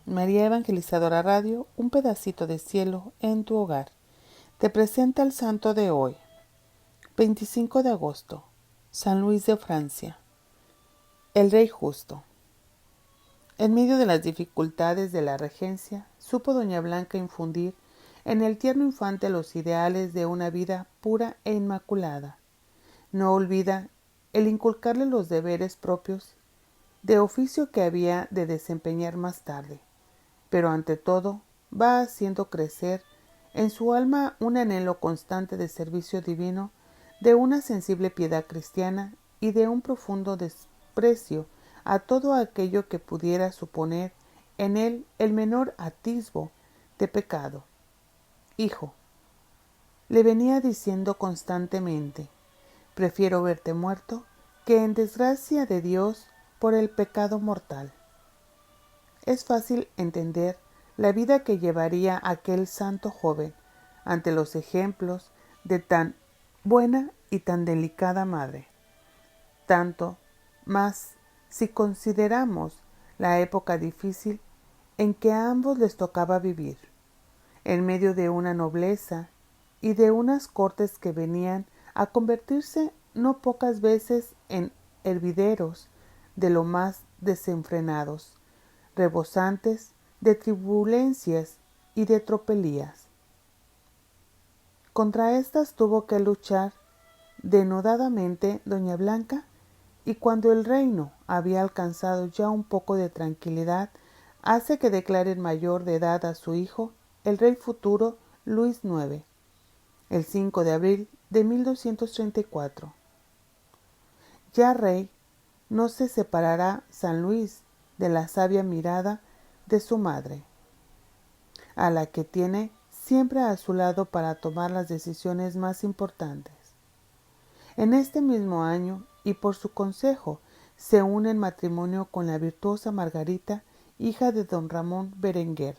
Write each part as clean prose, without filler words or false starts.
María Evangelizadora Radio, un pedacito de cielo en tu hogar. Te presenta el santo de hoy, 25 de agosto, San Luis de Francia, el Rey Justo. En medio de las dificultades de la regencia, supo doña Blanca infundir en el tierno infante los ideales de una vida pura e inmaculada. No olvida el inculcarle los deberes propios de oficio que había de desempeñar más tarde, pero ante todo va haciendo crecer en su alma un anhelo constante de servicio divino, de una sensible piedad cristiana y de un profundo desprecio a todo aquello que pudiera suponer en él el menor atisbo de pecado. Hijo, le venía diciendo constantemente, prefiero verte muerto que en desgracia de Dios por el pecado mortal. Es fácil entender la vida que llevaría aquel santo joven ante los ejemplos de tan buena y tan delicada madre. Tanto más si consideramos la época difícil en que a ambos les tocaba vivir, en medio de una nobleza y de unas cortes que venían a convertirse no pocas veces en hervideros de lo más desenfrenados, rebosantes de turbulencias y de tropelías. Contra estas tuvo que luchar denodadamente doña Blanca, y cuando el reino había alcanzado ya un poco de tranquilidad, hace que declare mayor de edad a su hijo, el rey futuro Luis IX, el 5 de abril de 1234. Ya rey, no se separará San Luis de la sabia mirada de su madre, a la que tiene siempre a su lado para tomar las decisiones más importantes. En este mismo año, y por su consejo, se une en matrimonio con la virtuosa Margarita, hija de don Ramón Berenguer,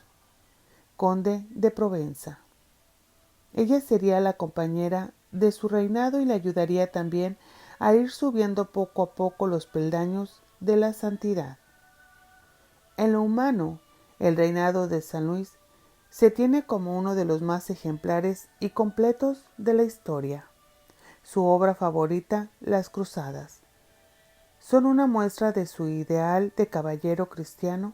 conde de Provenza. Ella sería la compañera de su reinado y le ayudaría también a ir subiendo poco a poco los peldaños de la santidad. En lo humano, el reinado de San Luis se tiene como uno de los más ejemplares y completos de la historia. Su obra favorita, Las Cruzadas, son una muestra de su ideal de caballero cristiano,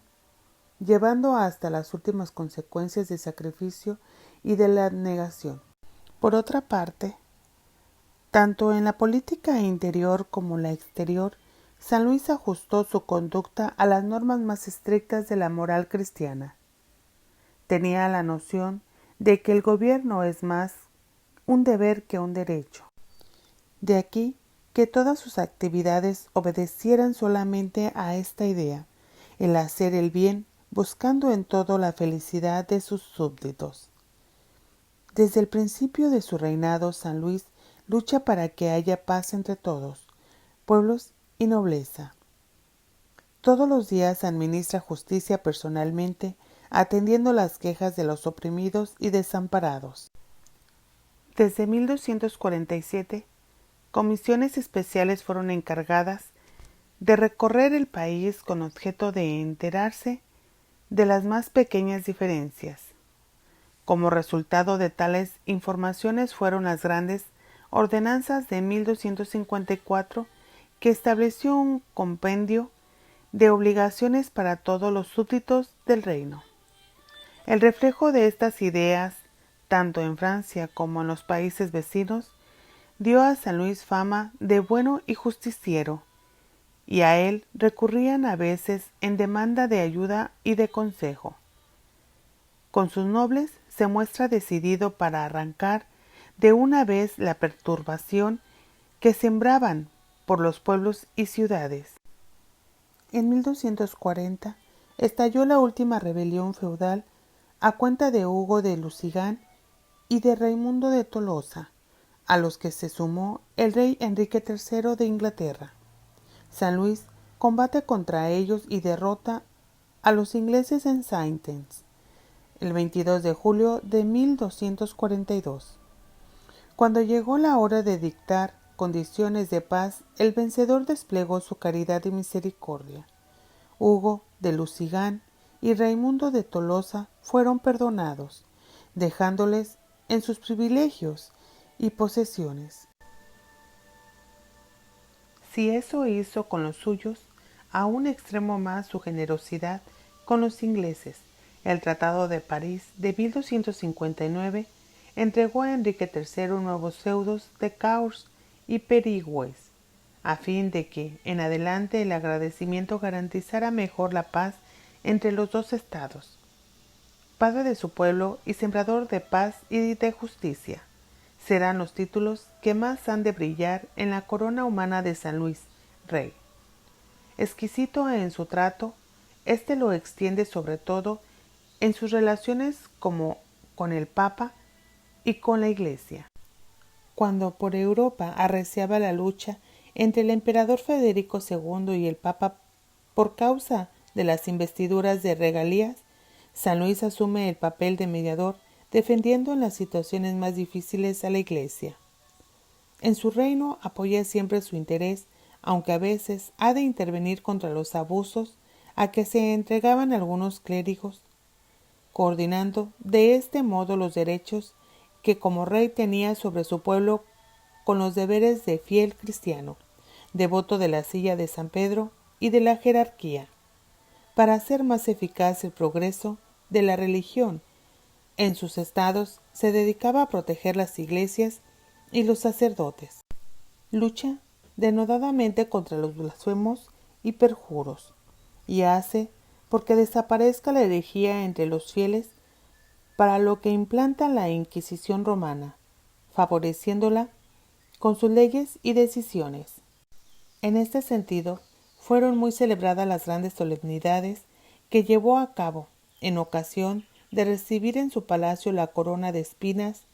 llevando hasta las últimas consecuencias de sacrificio y de la abnegación. Por otra parte, tanto en la política interior como la exterior, San Luis ajustó su conducta a las normas más estrictas de la moral cristiana. Tenía la noción de que el gobierno es más un deber que un derecho. De aquí que todas sus actividades obedecieran solamente a esta idea, el hacer el bien, buscando en todo la felicidad de sus súbditos. Desde el principio de su reinado, San Luis lucha para que haya paz entre todos, pueblos y nobleza. Todos los días administra justicia personalmente, atendiendo las quejas de los oprimidos y desamparados. Desde 1247, comisiones especiales fueron encargadas de recorrer el país con objeto de enterarse de las más pequeñas diferencias. Como resultado de tales informaciones fueron las grandes ordenanzas de 1254, que estableció un compendio de obligaciones para todos los súbditos del reino. El reflejo de estas ideas, tanto en Francia como en los países vecinos, dio a San Luis fama de bueno y justiciero, y a él recurrían a veces en demanda de ayuda y de consejo. Con sus nobles se muestra decidido para arrancar de una vez la perturbación que sembraban por los pueblos y ciudades. En 1240 estalló la última rebelión feudal a cuenta de Hugo de Lusigán y de Raimundo de Tolosa, a los que se sumó el rey Enrique III de Inglaterra. San Luis combate contra ellos y derrota a los ingleses en Saintes, el 22 de julio de 1242. Cuando llegó la hora de dictar condiciones de paz, el vencedor desplegó su caridad y misericordia. Hugo de Lusigán y Raimundo de Tolosa fueron perdonados, dejándoles en sus privilegios y posesiones. Si eso hizo con los suyos, a un extremo más su generosidad con los ingleses. El Tratado de París de 1259 entregó a Enrique III nuevos feudos de Cahors y Perigües, a fin de que, en adelante, el agradecimiento garantizara mejor la paz entre los dos estados. Padre de su pueblo y sembrador de paz y de justicia, serán los títulos que más han de brillar en la corona humana de San Luis, rey. Exquisito en su trato, éste lo extiende sobre todo en sus relaciones como con el Papa y con la Iglesia. Cuando por Europa arreciaba la lucha entre el emperador Federico II y el Papa por causa de las investiduras de regalías, San Luis asume el papel de mediador, defendiendo en las situaciones más difíciles a la Iglesia. En su reino apoya siempre su interés, aunque a veces ha de intervenir contra los abusos a que se entregaban algunos clérigos, coordinando de este modo los derechos que como rey tenía sobre su pueblo con los deberes de fiel cristiano, devoto de la silla de San Pedro y de la jerarquía, para hacer más eficaz el progreso de la religión. En sus estados se dedicaba a proteger las iglesias y los sacerdotes. Lucha denodadamente contra los blasfemos y perjuros, y hace porque desaparezca la herejía entre los fieles, para lo que implanta la Inquisición romana, favoreciéndola con sus leyes y decisiones. En este sentido, fueron muy celebradas las grandes solemnidades que llevó a cabo en ocasión de recibir en su palacio la corona de espinas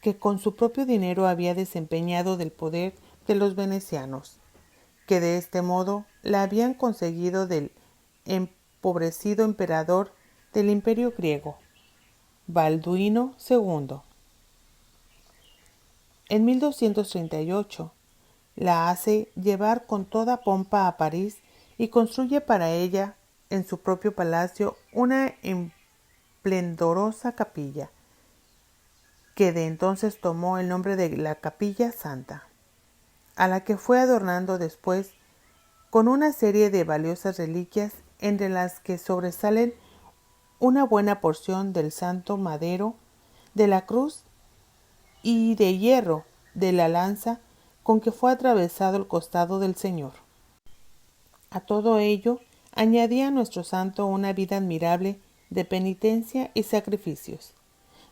que con su propio dinero había desempeñado del poder de los venecianos, que de este modo la habían conseguido del empobrecido emperador del Imperio griego, Balduino II. En 1238 la hace llevar con toda pompa a París y construye para ella en su propio palacio una esplendorosa capilla, que de entonces tomó el nombre de la Capilla Santa, a la que fue adornando después con una serie de valiosas reliquias, entre las que sobresalen una buena porción del santo madero, de la cruz y de hierro de la lanza con que fue atravesado el costado del Señor. A todo ello añadía nuestro santo una vida admirable de penitencia y sacrificios.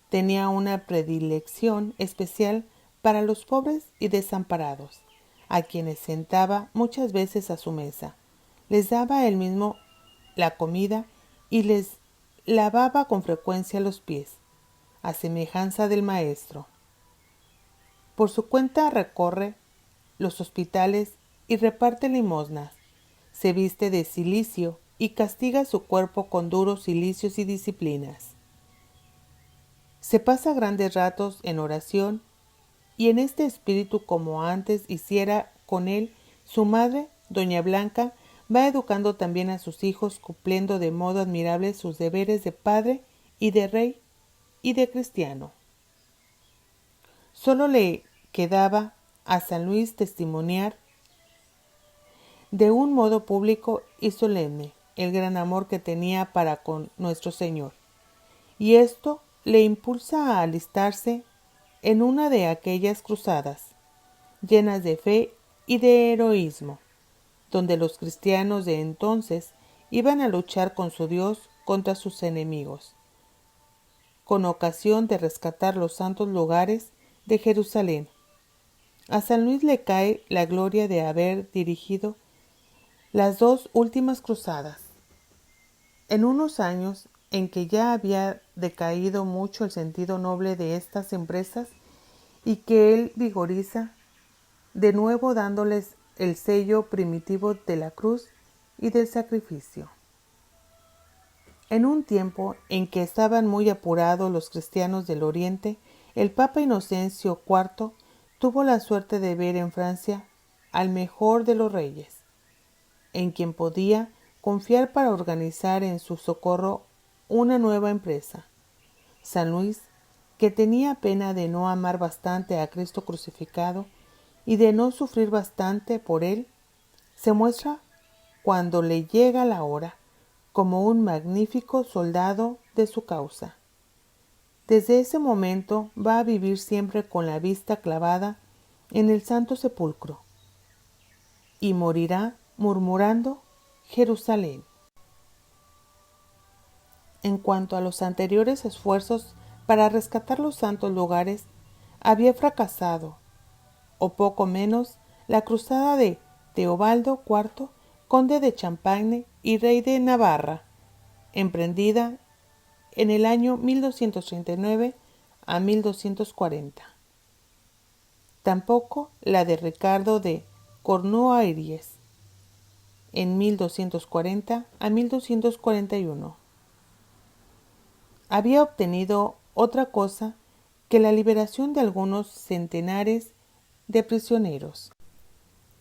Tenía una predilección especial para los pobres y desamparados, a quienes sentaba muchas veces a su mesa, les daba él mismo la comida y les lavaba con frecuencia los pies, a semejanza del maestro. Por su cuenta recorre los hospitales y reparte limosnas, se viste de cilicio y castiga su cuerpo con duros cilicios y disciplinas. Se pasa grandes ratos en oración y en este espíritu, como antes hiciera con él su madre, doña Blanca, va educando también a sus hijos, cumpliendo de modo admirable sus deberes de padre y de rey y de cristiano. Solo le quedaba a San Luis testimoniar de un modo público y solemne el gran amor que tenía para con nuestro Señor, y esto le impulsa a alistarse en una de aquellas cruzadas, llenas de fe y de heroísmo, donde los cristianos de entonces iban a luchar con su Dios contra sus enemigos, con ocasión de rescatar los santos lugares de Jerusalén. A San Luis le cae la gloria de haber dirigido las dos últimas cruzadas. En unos años en que ya había decaído mucho el sentido noble de estas empresas y que él vigoriza, de nuevo dándoles el sello primitivo de la cruz y del sacrificio. En un tiempo en que estaban muy apurados los cristianos del Oriente, el Papa Inocencio IV tuvo la suerte de ver en Francia al mejor de los reyes, en quien podía confiar para organizar en su socorro una nueva empresa. San Luis, que tenía pena de no amar bastante a Cristo crucificado y de no sufrir bastante por él, se muestra, cuando le llega la hora, como un magnífico soldado de su causa. Desde ese momento va a vivir siempre con la vista clavada en el Santo Sepulcro y morirá murmurando Jerusalén. En cuanto a los anteriores esfuerzos para rescatar los santos lugares, había fracasado, o poco menos, la cruzada de Teobaldo IV, conde de Champagne y rey de Navarra, emprendida en el año 1239 a 1240. Tampoco la de Ricardo de Cornualles, en 1240 a 1241. Había obtenido otra cosa que la liberación de algunos centenares de prisioneros.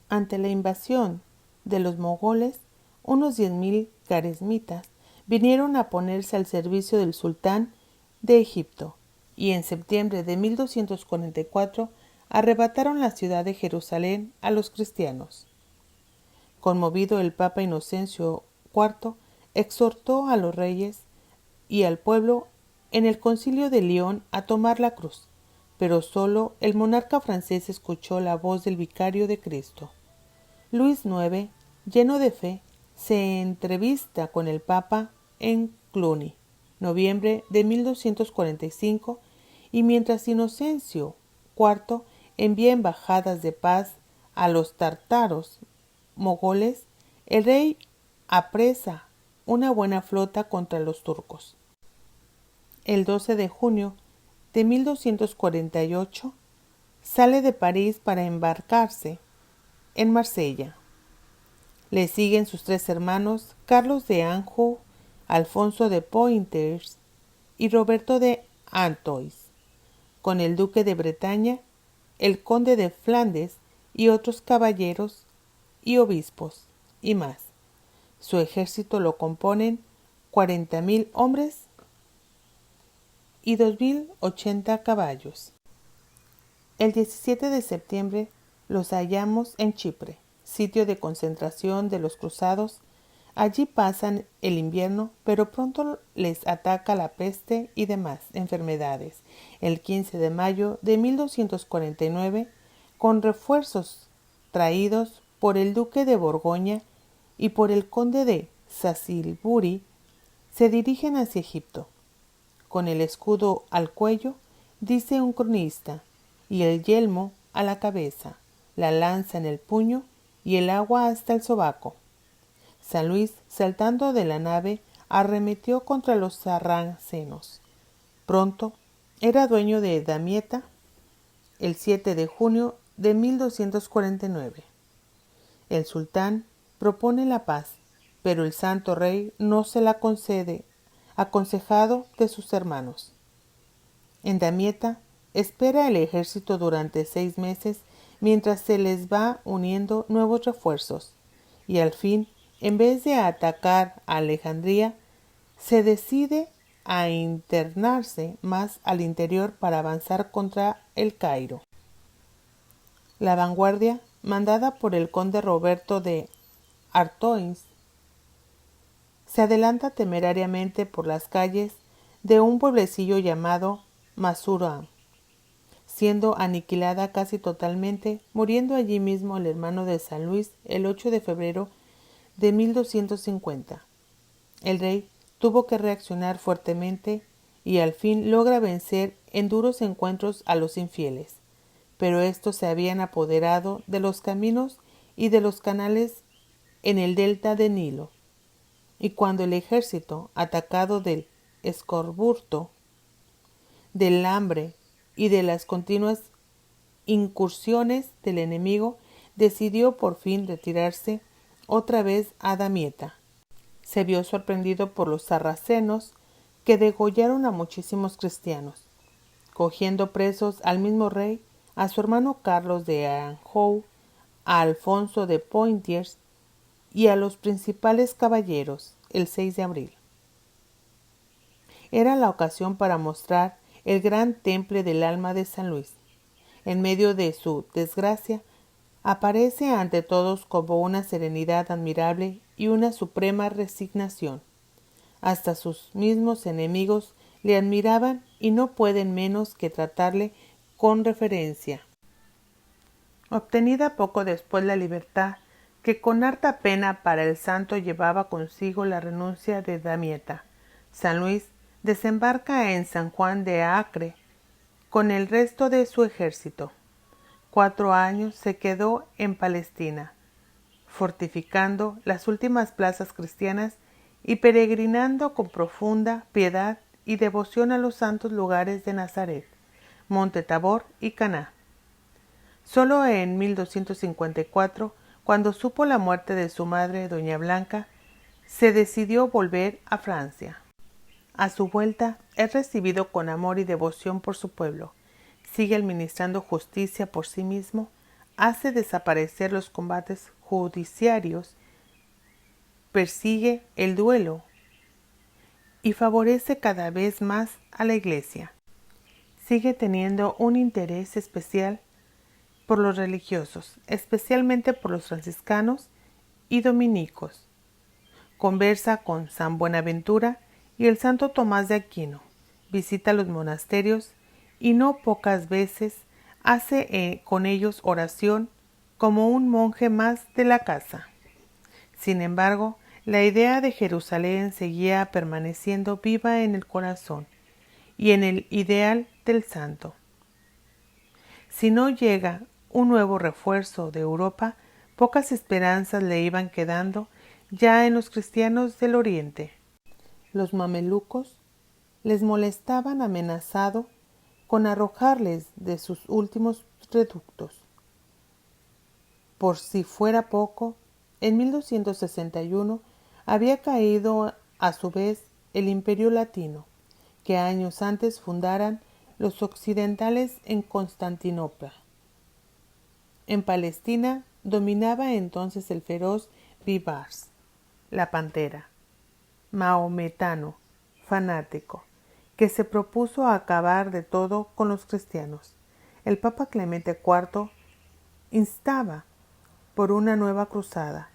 Ante la invasión de los mogoles, unos 10.000 caresmitas vinieron a ponerse al servicio del sultán de Egipto y en septiembre de 1244 arrebataron la ciudad de Jerusalén a los cristianos. Conmovido, el Papa Inocencio IV exhortó a los reyes y al pueblo en el Concilio de León a tomar la cruz, pero solo el monarca francés escuchó la voz del vicario de Cristo. Luis IX, lleno de fe, se entrevista con el Papa en Cluny, noviembre de 1245, y mientras Inocencio IV envía embajadas de paz a los tártaros mogoles, el rey apresa una buena flota contra los turcos. El 12 de junio de 1248 sale de París para embarcarse en Marsella. Le siguen sus tres hermanos, Carlos de Anjou, Alfonso de Poitiers y Roberto de Artois, con el duque de Bretaña, el conde de Flandes y otros caballeros y obispos, y más. Su ejército lo componen 40.000 hombres y 2.080 caballos. El 17 de septiembre los hallamos en Chipre, sitio de concentración de los cruzados. Allí pasan el invierno, pero pronto les ataca la peste y demás enfermedades. El 15 de mayo de 1249, con refuerzos traídos por el duque de Borgoña y por el conde de Salisbury, se dirigen hacia Egipto. Con el escudo al cuello, dice un cronista, y el yelmo a la cabeza, la lanza en el puño y el agua hasta el sobaco. San Luis, saltando de la nave, arremetió contra los sarracenos. Pronto era dueño de Damieta el 7 de junio de 1249. El sultán propone la paz, pero el santo rey no se la concede, aconsejado de sus hermanos. En Damieta espera el ejército durante 6 meses mientras se les va uniendo nuevos refuerzos, y al fin, en vez de atacar a Alejandría, se decide a internarse más al interior para avanzar contra el Cairo. La vanguardia, mandada por el conde Roberto de Artois, se adelanta temerariamente por las calles de un pueblecillo llamado Masura, siendo aniquilada casi totalmente, muriendo allí mismo el hermano de San Luis el 8 de febrero de 1250. El rey tuvo que reaccionar fuertemente y al fin logra vencer en duros encuentros a los infieles, pero estos se habían apoderado de los caminos y de los canales en el delta del Nilo, y cuando el ejército, atacado del escorbuto, del hambre y de las continuas incursiones del enemigo, decidió por fin retirarse otra vez a Damieta, se vio sorprendido por los sarracenos, que degollaron a muchísimos cristianos, cogiendo presos al mismo rey, a su hermano Carlos de Anjou, a Alfonso de Poitiers y a los principales caballeros el 6 de abril. Era la ocasión para mostrar el gran temple del alma de San Luis. En medio de su desgracia, aparece ante todos como una serenidad admirable y una suprema resignación. Hasta sus mismos enemigos le admiraban y no pueden menos que tratarle con reverencia. Obtenida poco después la libertad, que con harta pena para el santo llevaba consigo la renuncia de Damieta, San Luis desembarca en San Juan de Acre con el resto de su ejército. 4 años se quedó en Palestina, fortificando las últimas plazas cristianas y peregrinando con profunda piedad y devoción a los santos lugares de Nazaret, Monte Tabor y Caná. Solo en 1254, cuando supo la muerte de su madre, doña Blanca, se decidió volver a Francia. A su vuelta, es recibido con amor y devoción por su pueblo. Sigue administrando justicia por sí mismo, hace desaparecer los combates judiciarios, persigue el duelo y favorece cada vez más a la Iglesia. Sigue teniendo un interés especial por los religiosos, especialmente por los franciscanos y dominicos. Conversa con San Buenaventura y el santo Tomás de Aquino, visita los monasterios y no pocas veces hace con ellos oración como un monje más de la casa. Sin embargo, la idea de Jerusalén seguía permaneciendo viva en el corazón y en el ideal del santo. Si no llega un nuevo refuerzo de Europa, pocas esperanzas le iban quedando ya en los cristianos del Oriente. Los mamelucos les molestaban amenazado con arrojarles de sus últimos reductos. Por si fuera poco, en 1261 había caído a su vez el Imperio Latino, que años antes fundaran los occidentales en Constantinopla. En Palestina dominaba entonces el feroz Bibars, la pantera, mahometano, fanático, que se propuso acabar de todo con los cristianos. El Papa Clemente IV instaba por una nueva cruzada,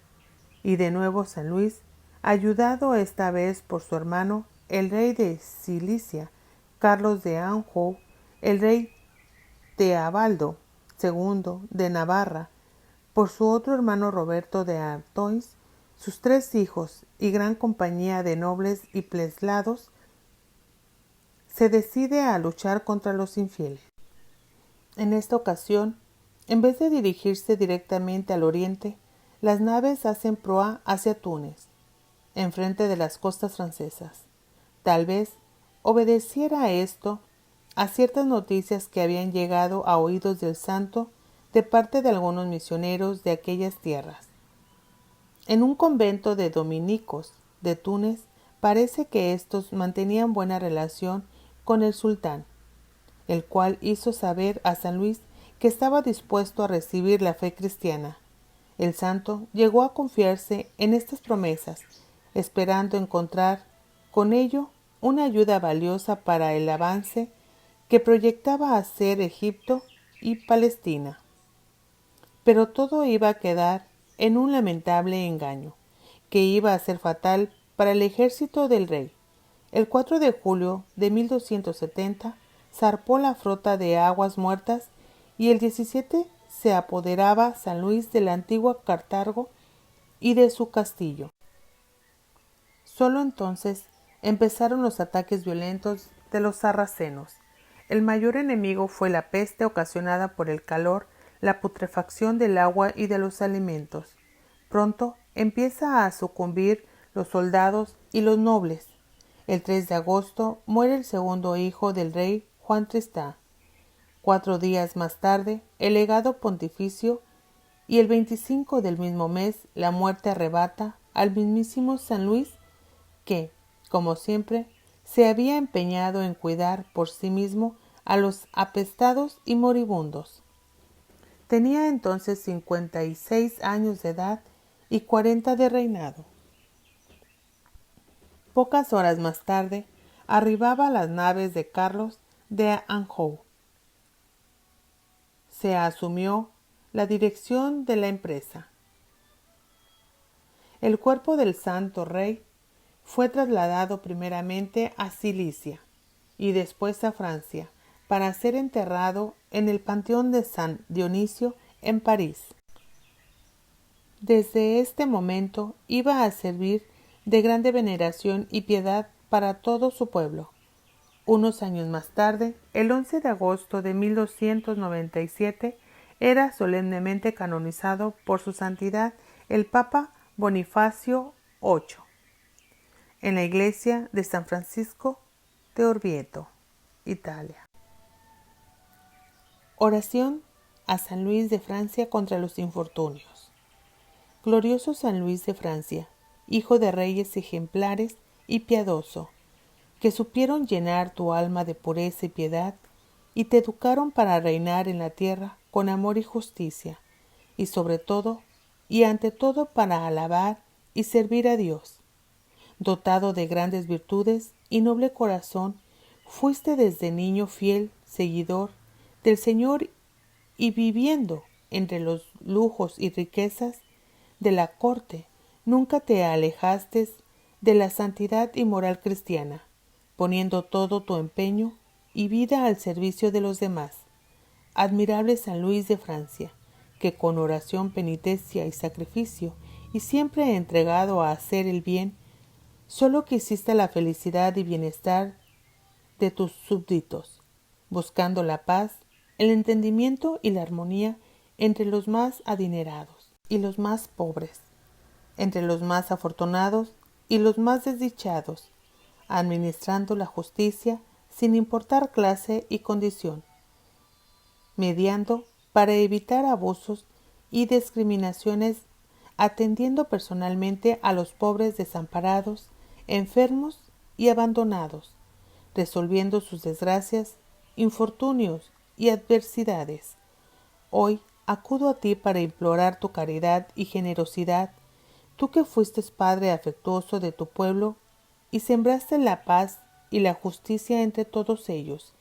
y de nuevo San Luis, ayudado esta vez por su hermano, el rey de Cilicia, Carlos de Anjou, el rey Teobaldo II de Navarra, por su otro hermano Roberto de Artois, sus 3 hijos y gran compañía de nobles y pleslados, se decide a luchar contra los infieles. En esta ocasión, en vez de dirigirse directamente al oriente, las naves hacen proa hacia Túnez, enfrente de las costas francesas. Tal vez obedeciera esto a ciertas noticias que habían llegado a oídos del santo de parte de algunos misioneros de aquellas tierras. En un convento de dominicos de Túnez parece que éstos mantenían buena relación con el sultán, el cual hizo saber a San Luis que estaba dispuesto a recibir la fe cristiana. El santo llegó a confiarse en estas promesas, esperando encontrar con ello una ayuda valiosa para el avance que proyectaba hacer Egipto y Palestina. Pero todo iba a quedar en un lamentable engaño, que iba a ser fatal para el ejército del rey. El 4 de julio de 1270 zarpó la flota de aguas muertas y el 17 se apoderaba San Luis de la antigua Cartago y de su castillo. Solo entonces empezaron los ataques violentos de los sarracenos. El mayor enemigo fue la peste ocasionada por el calor, la putrefacción del agua y de los alimentos. Pronto empieza a sucumbir los soldados y los nobles. El 3 de agosto muere el segundo hijo del rey, Juan Tristán. 4 días más tarde, el legado pontificio, y el 25 del mismo mes, la muerte arrebata al mismísimo San Luis, que, como siempre, se había empeñado en cuidar por sí mismo a los apestados y moribundos. Tenía entonces 56 años de edad y 40 de reinado. Pocas horas más tarde, arribaba a las naves de Carlos de Anjou. Se asumió la dirección de la empresa. El cuerpo del santo rey fue trasladado primeramente a Cilicia y después a Francia para ser enterrado en el Panteón de San Dionisio en París. Desde este momento iba a servir de grande veneración y piedad para todo su pueblo. Unos años más tarde, el 11 de agosto de 1297, era solemnemente canonizado por su santidad el Papa Bonifacio VIII en la iglesia de San Francisco de Orvieto, Italia. Oración a San Luis de Francia contra los infortunios. Glorioso San Luis de Francia, hijo de reyes ejemplares y piadoso, que supieron llenar tu alma de pureza y piedad, y te educaron para reinar en la tierra con amor y justicia, y sobre todo, y ante todo para alabar y servir a Dios. Dotado de grandes virtudes y noble corazón, fuiste desde niño fiel seguidor del Señor y viviendo entre los lujos y riquezas de la corte, nunca te alejaste de la santidad y moral cristiana, poniendo todo tu empeño y vida al servicio de los demás. Admirable San Luis de Francia, que con oración, penitencia y sacrificio, y siempre entregado a hacer el bien, solo quisiste la felicidad y bienestar de tus súbditos, buscando la paz, el entendimiento y la armonía entre los más adinerados y los más pobres, entre los más afortunados y los más desdichados, administrando la justicia sin importar clase y condición, mediando para evitar abusos y discriminaciones, atendiendo personalmente a los pobres desamparados, enfermos y abandonados, resolviendo sus desgracias, infortunios y adversidades. Hoy acudo a ti para implorar tu caridad y generosidad, tú que fuiste padre afectuoso de tu pueblo y sembraste la paz y la justicia entre todos ellos.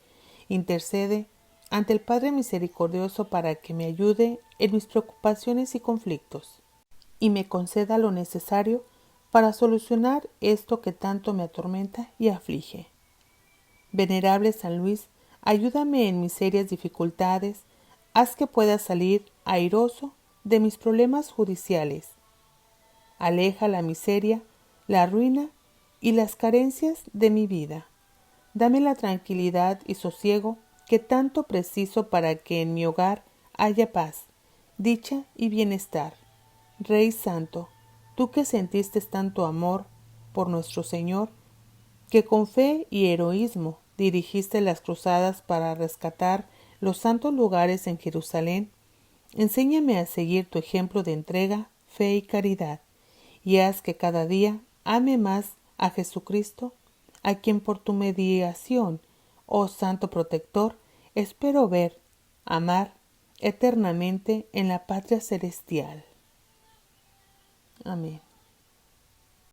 Intercede ante el Padre Misericordioso para que me ayude en mis preocupaciones y conflictos, y me conceda lo necesario para solucionar esto que tanto me atormenta y aflige. Venerable San Luis, ayúdame en mis serias dificultades, haz que pueda salir airoso de mis problemas judiciales. Aleja la miseria, la ruina y las carencias de mi vida. Dame la tranquilidad y sosiego que tanto preciso para que en mi hogar haya paz, dicha y bienestar. Rey Santo, tú que sentiste tanto amor por nuestro Señor, que con fe y heroísmo dirigiste las cruzadas para rescatar los santos lugares en Jerusalén, enséñame a seguir tu ejemplo de entrega, fe y caridad, y haz que cada día ame más a Jesucristo, a quien por tu mediación, oh Santo Protector, espero ver, amar eternamente en la patria celestial. Amén.